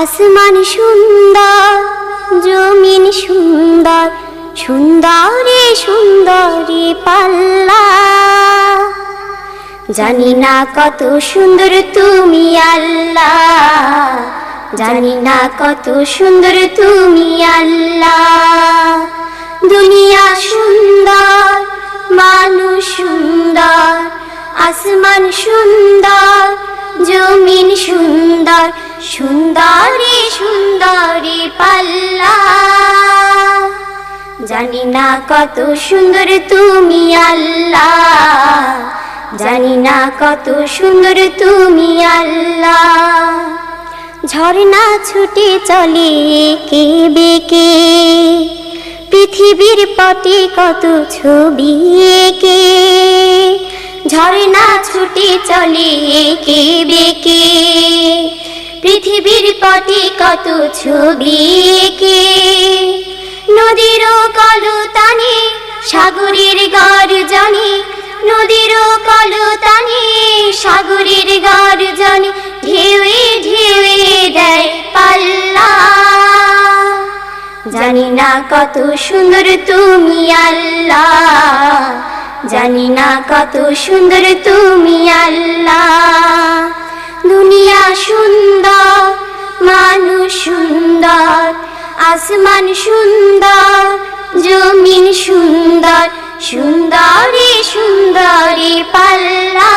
আসমান সুন্দর, জমিন সুন্দর, সুন্দরে সুন্দরে পাল্লা। জানি না কত সুন্দর তুমি আল্লাহ, জানি না কত সুন্দর তুমি আল্লাহ। দুনিয়া সুন্দর, মানুষ সুন্দর, আসমান সুন্দর, জমিন সুন্দর, সুন্দরে সুন্দরে পাল্লা। জানি না কত সুন্দর তুমি আল্লাহ, জানি না কত সুন্দর তুমি আল্লাহ। ঝর্ণা ছুটে চলে এঁকে বেঁকে, পৃথিবীর পটে কত ছবি এঁকে। ঝর্ণা ছুটে চলে এঁকে বেঁকে, পৃথিবীর পটে কত ছবি এঁকে। নদীর কলতানে সাগরের গর্জনে, নদীর কলতানে সাগরের গর্জনে, ঢেউয়ে ঢেউয়ে দেয় পাল্লা। জানি না কত সুন্দর তুমি আল্লাহ, জানি না কত সুন্দর তুমি আল্লাহ। দুনিয়া সুন্দর, মানুষ সুন্দর, আসমান সুন্দর, জমিন সুন্দর, সুন্দরে সুন্দরে পাল্লা।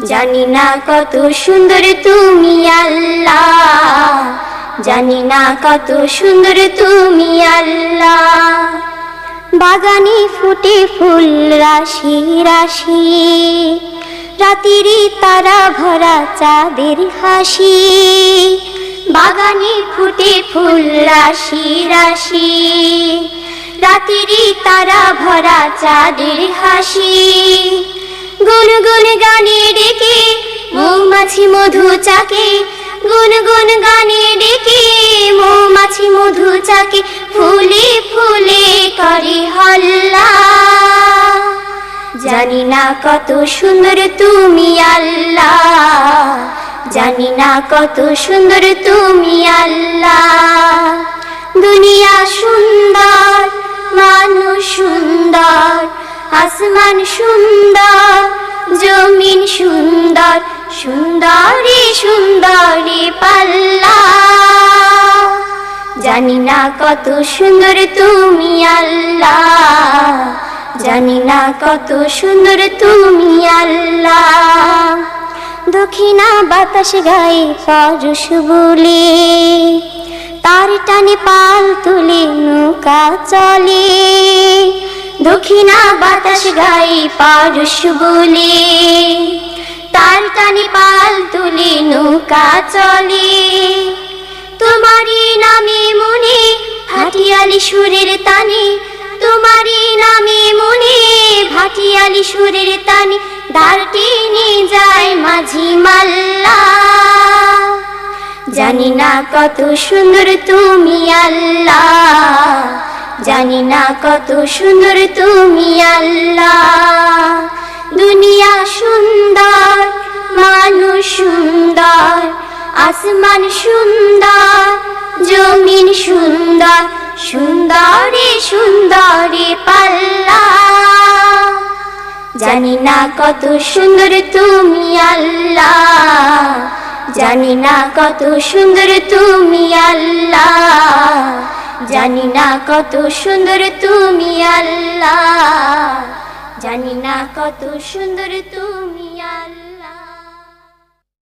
জানি না কত সুন্দর তুমি আল্লাহ, জানি না কত সুন্দর তুমি আল্লাহ। বাগানে ফুটে ফুল রাশি রাশি, রাতেরই তারা ভরা চাঁদের হাসি। বাগানে ফুটে ফুল রাশি রাশি, রাতেরই তারা ভরা চাঁদের হাসি। গুনগুন গানে ডেকে মৌমাছি মধু চাকে, গুনগুন গানে ডেকে মৌমাছি মধু চাকে, ফুলে ফুলে করে হল্লা। জানি না কত সুন্দর তুমি আল্লাহ, জানি না কত সুন্দর তুমি আল্লাহ। দুনিয়া সুন্দর, মানুষ সুন্দর, আসমান সুন্দর, জমিন সুন্দর, সুন্দরে সুন্দরে পাল্লা। জানি না কত সুন্দর তুমি আল্লাহ, জানি না কত সুন্দর তুমি আল্লাহ। দক্ষিণা বাতাস গায়ে পরশ বলে, তার টানে পাল তুলে নৌকা চলে। দক্ষিণা বাতাস গায়ে পরশ বলে, তার টানে পাল তুলে নৌকা চলে। তোমারই নামে মনে ভাটিয়ালি সুরের তানে, তোমারই নামে মনে ভাটিয়ালি সুরের তানে, দ্বার টেনে যায় মাঝি মাল্লা। জানি না কত সুন্দর তুমি আল্লাহ, জানি না কত সুন্দর তুমি আল্লাহ। দুনিয়া সুন্দর, মানুষ সুন্দর, আসমান সুন্দর, জমিন সুন্দর, সুন্দরে সুন্দরে পাল্লা। জানি না কত সুন্দর তুমি আল্লাহ, জানি না কত সুন্দর তুমি আল্লাহ, জানি না কত সুন্দর তুমি আল্লাহ, জানি না কত সুন্দর তুমি আল্লাহ।